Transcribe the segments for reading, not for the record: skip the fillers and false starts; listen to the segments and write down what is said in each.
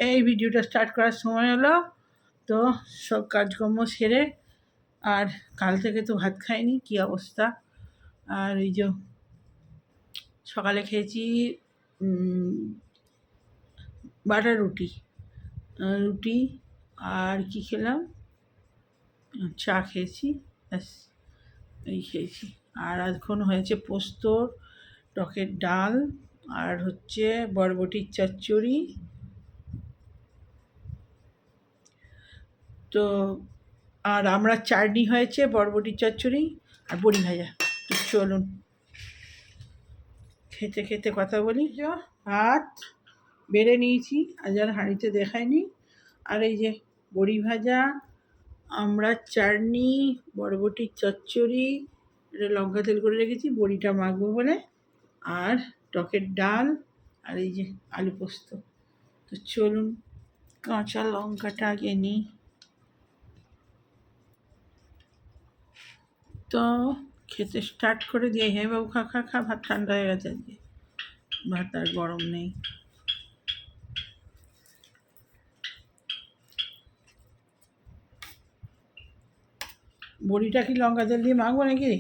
এই ভিডিওটা স্টার্ট করার সময় হলো, তো সব কাজকর্ম সেরে, আর কাল থেকে তো ভাত খাইনি, কি অবস্থা। আর এই যে সকালে খেয়েছি বাটার রুটি রুটি আর কি খেলাম, চা খেয়েছি, ব্যাস এই খেয়েছি। আর এখন হয়েছে পোস্ত, টকের ডাল, আর হচ্ছে বরবটির চচ্চড়ি। তো আর আমরা চাটনি হয়েছে, বরবটির চচ্চড়ি আর বড়ি ভাজা। তো চলুন খেতে খেতে কথা বলি। ভাত বেড়ে নিয়েছি, আজ আর হাঁড়িতে দেখায়নি। আর এই যে বড়ি ভাজা, আমরা চাটনি, বরবটির চচ্চড়ি, এটা লঙ্কা তেল করে রেখেছি বড়িটা মাখবো বলে, আর টকের ডাল, আর এই যে আলু পোস্ত। তো চলুন কাঁচা লঙ্কাটা আগে নিই। তো খেতে স্টার্ট করে দিয়ে, হ্যাঁ বাবু খা খা খা, ভাত ঠান্ডা হয়ে গেছে, আজকে ভাত আর গরম নেই। বড়িটা কি লঙ্কা তেল দিয়ে মাখবো নাকি?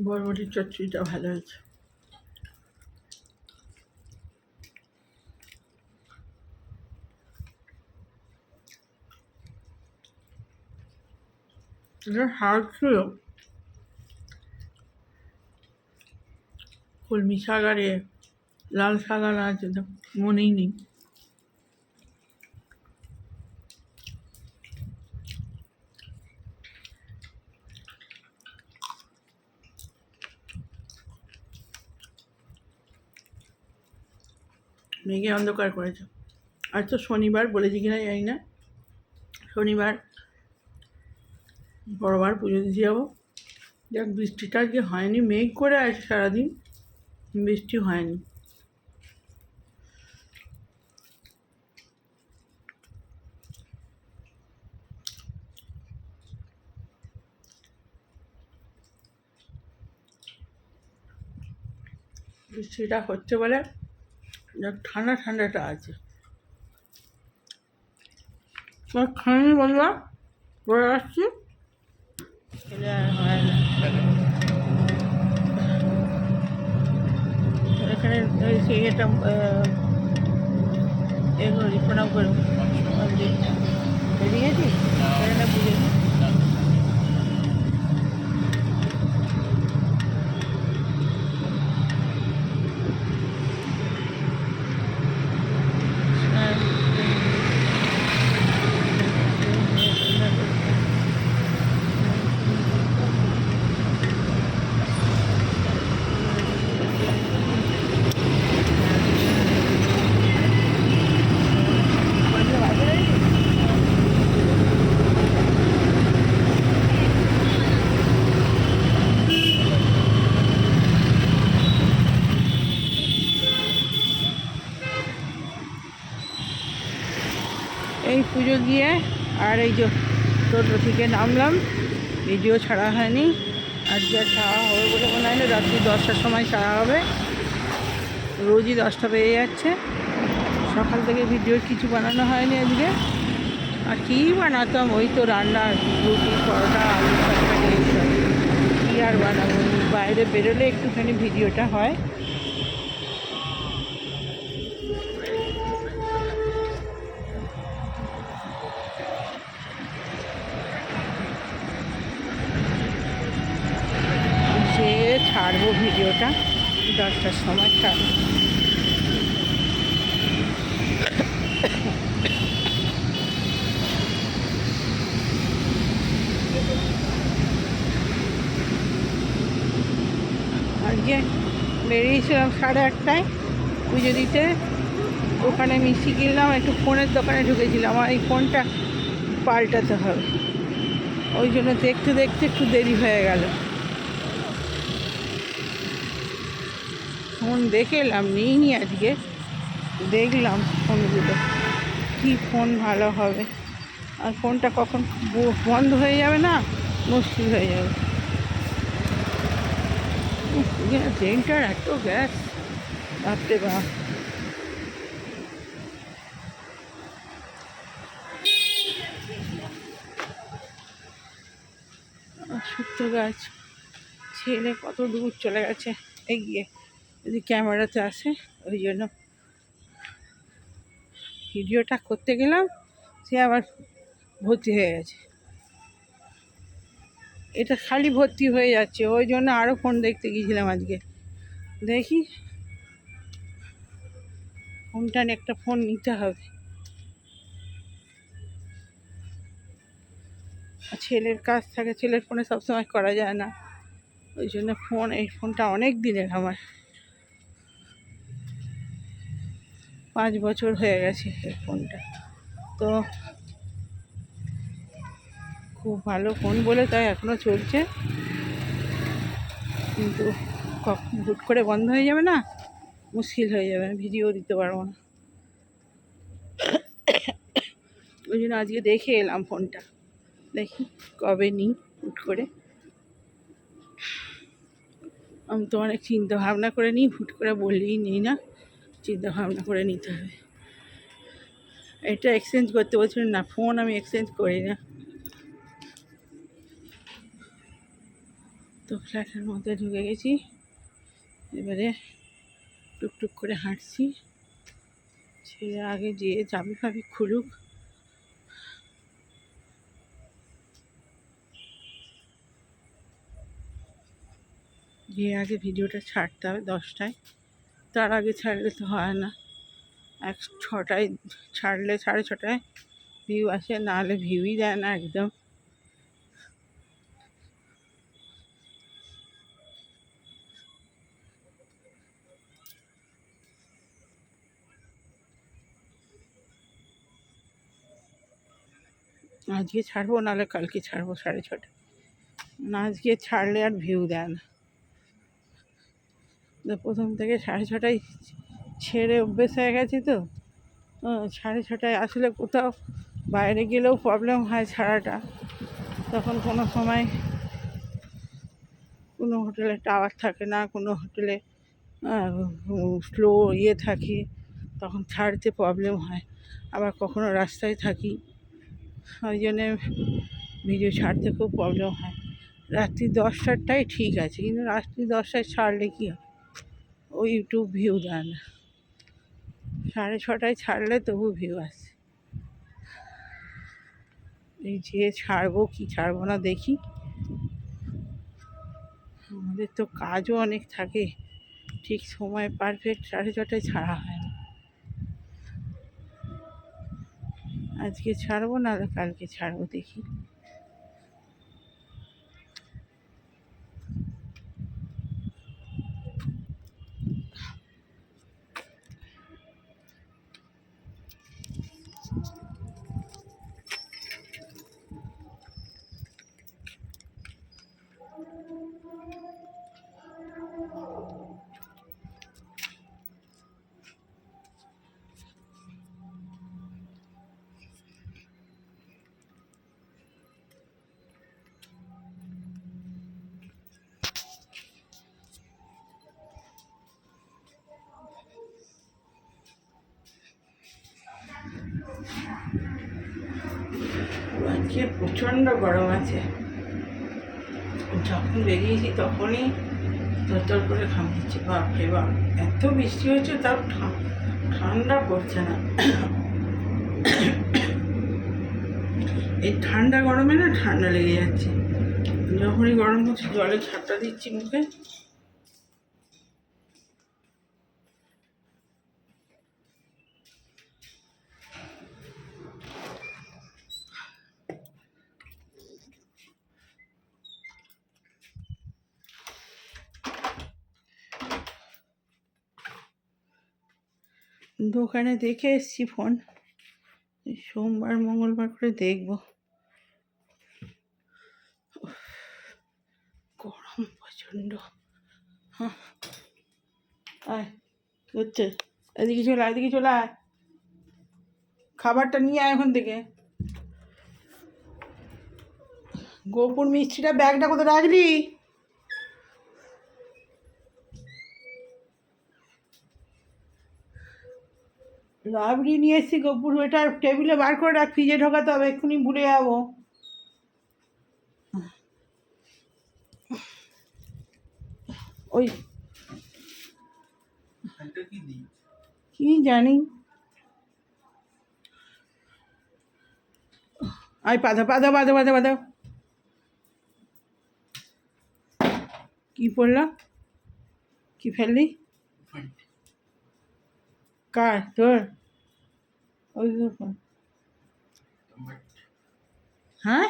বরবটির চচ্চড়িটা ভালো হয়েছে। এটা শাক ছিল, কলমি শাক আর লাল শাক আর আছে, তো মনেই নেই। মেঘে অন্ধকার করেছে। আজ তো শনিবার, বলেছি কিনা জানি না, শনিবার বড়বার পুজো দিতে যাবো। যাক, বৃষ্টিটা আজকে হয়নি, মেঘ করে আছে সারাদিন, বৃষ্টি হয়নি। বৃষ্টিটা হচ্ছে বলে যাক ঠান্ডা ঠান্ডাটা আছে। খাইনি বন্ধুরা, পরে আসছি। এখানে সেই এটা এগুলো প্রণাম করবো, বেরিয়ে গেছি এখানে বুঝেছি। এই পুজো দিয়ে আর এই যে টোটো থেকে নামলাম, ভিডিও ছাড়া হয়নি। আজকে আর ছাড়া হবে বলে মনে হয় না, রাত্রি 10টার সময় ছাড়া হবে। রোজই 10টা বেজে যাচ্ছে, সকাল থেকে ভিডিও কিছু বানানো হয়নি আজকে। আর কী বানাতাম, ওই তো রান্না, রুটি, পরোটা, আলু তরকারি, এইসব। কী আর বানাবো, বাইরে বেরোলে একটুখানি ভিডিওটা হয়। ছাড়বো ভিডিওটা 10টার সময় ছাড়বো। আজকে বেরিয়েছিলাম 8:30টায় পুজো দিতে, ওখানে মিষ্টি কিনলাম, একটু ফোনের দোকানে ঢুকেছিলাম, আমার এই ফোনটা পাল্টাতে হবে, ওই জন্য দেখতে দেখতে একটু দেরি হয়ে গেল। ফোন দেখে এলাম, নিইনি আজকে, দেখলাম ফোনগুলো কী ফোন ভালো হবে, আর ফোনটা কখন বন্ধ হয়ে যাবে না, মুশকিল হয়ে যাবে। ট্রেনটার এত গ্যাস, ভাবতে বাপ। শুক্তো গাছ, ছেলে কত দূর চলে গেছে এগিয়ে, যদি ক্যামেরাতে আসে, ওই জন্য ভিডিওটা করতে গেলাম, সে আবার ভর্তি হয়ে গেছে। এটা খালি ভর্তি হয়ে যাচ্ছে, ওই জন্য আরও ফোন দেখতে গিয়েছিলাম আজকে। দেখি ফোনটা নিয়ে, একটা ফোন নিতে হবে। ছেলের কাজ থাকে, ছেলের ফোনে সবসময় করা যায় না, ওই জন্য এই ফোনটা অনেক দিনের, আমার 5 বছর হয়ে গেছে এই ফোনটা। তো খুব ভালো ফোন বলে তাই এখনও চলছে, কিন্তু কখন হুট করে বন্ধ হয়ে যাবে না, মুশকিল হয়ে যাবে, ভিডিও দিতে পারবো না। ওই জন্য আজকে দেখে এলাম ফোনটা, দেখি কবে নিই হুট করে। আমি তো অনেক চিন্তা ভাবনা করে নিই, হুট করে বললেই নিই না, চিন্তা ভাবনা করে নিতে হবে। এটা এক্সচেঞ্জ করতে বলছিলেন না, ফোন আমি এক্সচেঞ্জ করি না। তো ফ্ল্যাটের মধ্যে ঢুকে গেছি, এবারে টুকটুক করে হাঁটছি, ছেলে আগে যেয়ে চাবি ফাবি খুলুক। গিয়ে আগে ভিডিওটা ছাড়তে হবে 10টায়, তার আগে ছাড়লে তো হয় না। 6টায় ছাড়লে 6:30টায় ভিউ আসে, নাহলে ভিউই দেয় না একদম। আজকে ছাড়বো, নাহলে কালকে ছাড়বো 6:30টায়, না আজকে ছাড়লে আর ভিউ দেয় না। প্রথম থেকে 6:30টায় ছেড়ে অভ্যেস হয়ে গেছে, তো 6:30টায় আসলে কোথাও বাইরে গেলেও প্রবলেম হয় ছাড়াটা, তখন কোনো সময় কোনো হোটেলে টাওয়ার থাকে না, কোনো হোটেলে স্লো থাকে, তখন ছাড়তে প্রবলেম হয়। আবার কখনো রাস্তায় থাকি, ওই জন্যে ভিডিও ছাড়তে খুব প্রবলেম হয়। রাত্রি 10টারটাই ঠিক আছে, কিন্তু রাত্রি 10টায় ছাড়লে কী হয়, ওই ইউটিউব ভিউ দেয় না। 6:30টায় ছাড়লে তবু ভিউ আসে। এই যে ছাড়বো কি ছাড়বো না দেখি, আমাদের তো কাজও অনেক থাকে, ঠিক সময় পারফেক্ট 6:30টায় ছাড়া হয় না। আজকে ছাড়বো, নাহলে কালকে ছাড়বো, দেখি। আজকে প্রচণ্ড গরম আছে, যখন বেরিয়েছি তখনই তোর করে ঘামছে, বাপরে বাপ, এত বৃষ্টি হচ্ছে তাও ঠান্ডা পড়ছে না। এই ঠান্ডা গরমে না ঠান্ডা লেগে যাচ্ছে, যখনই গরম হচ্ছে জলে ঝাপটা দিচ্ছি মুখে। দোকানে দেখে এসছি ফোন, সোমবার মঙ্গলবার করে দেখবো। গরম প্রচণ্ড। হ্যাঁ আয় হচ্ছে, এদিকে চলে আয়, এদিকে চলে আয়, খাবারটা নিয়ে আয় ওখান থেকে। গোপুর মিষ্টিটা ব্যাগটা কোথায় রাখলি? রাবড়ি নিয়ে এসছি গোপুর, ওইটা টেবিলে বার করে রাখ, ফ্রিজে ঢোকাতে হবে, এক্ষুনি ভুলে যাবো। ওই কি জানি, আয় পাধা পাধা পাধা পাধা পাধা। কি পড়লো? কি ফেললি? কার? তোর? ওই হ্যাঁ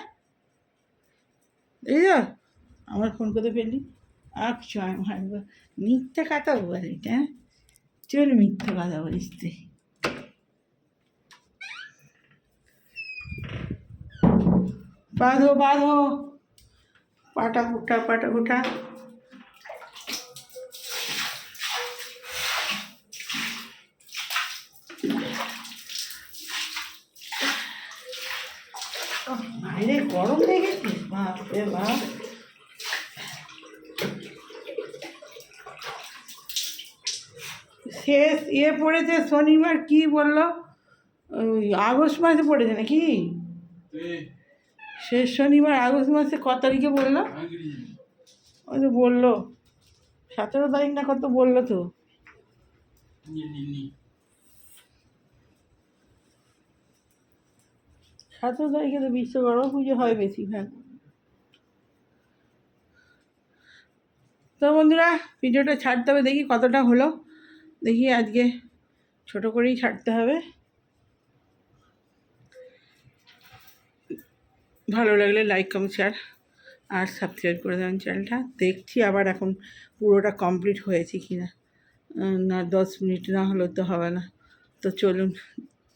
এই তো আমার ফোন করতে ফেললি। আচ্ছা আমার মিথ্যা কথা বলিস, হ্যাঁ চল মিথ্যা কথা বলিস তুই। বাঁধো বাঁধো, পাটা ফুটা পাটা ফুটা। বাইরে গরম দেখেছিস? বাপরে বাপ। শেষ পড়েছে শনিবার, কি বললো? ওই আগস্ট মাসে পড়েছে নাকি? শেষ শনিবার আগস্ট মাসে ক তারিখে বললো? ওই তো বললো 17 তারিখ না কত বললো তো। সতেরো তারিখে তো বিশ্বকর্মা পুজো হয় বেশিরভাগ। তো বন্ধুরা ভিডিওটা ছাড়তে হবে, দেখি কতটা হলো, দেখি আজকে ছোট করেই ছাড়তে হবে। ভালো লাগলে লাইক কমেন্ট শেয়ার আর সাবস্ক্রাইব করে দেবেন চ্যানেলটা। দেখছি আবার এখন পুরোটা কমপ্লিট হয়েছে কি না, না 10 মিনিট না হলেও তো হবে না। তো চলুন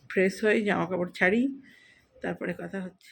ফ্রেশ হয়ে জামা কাপড় ছাড়ি, তারপরে কথা হচ্ছে।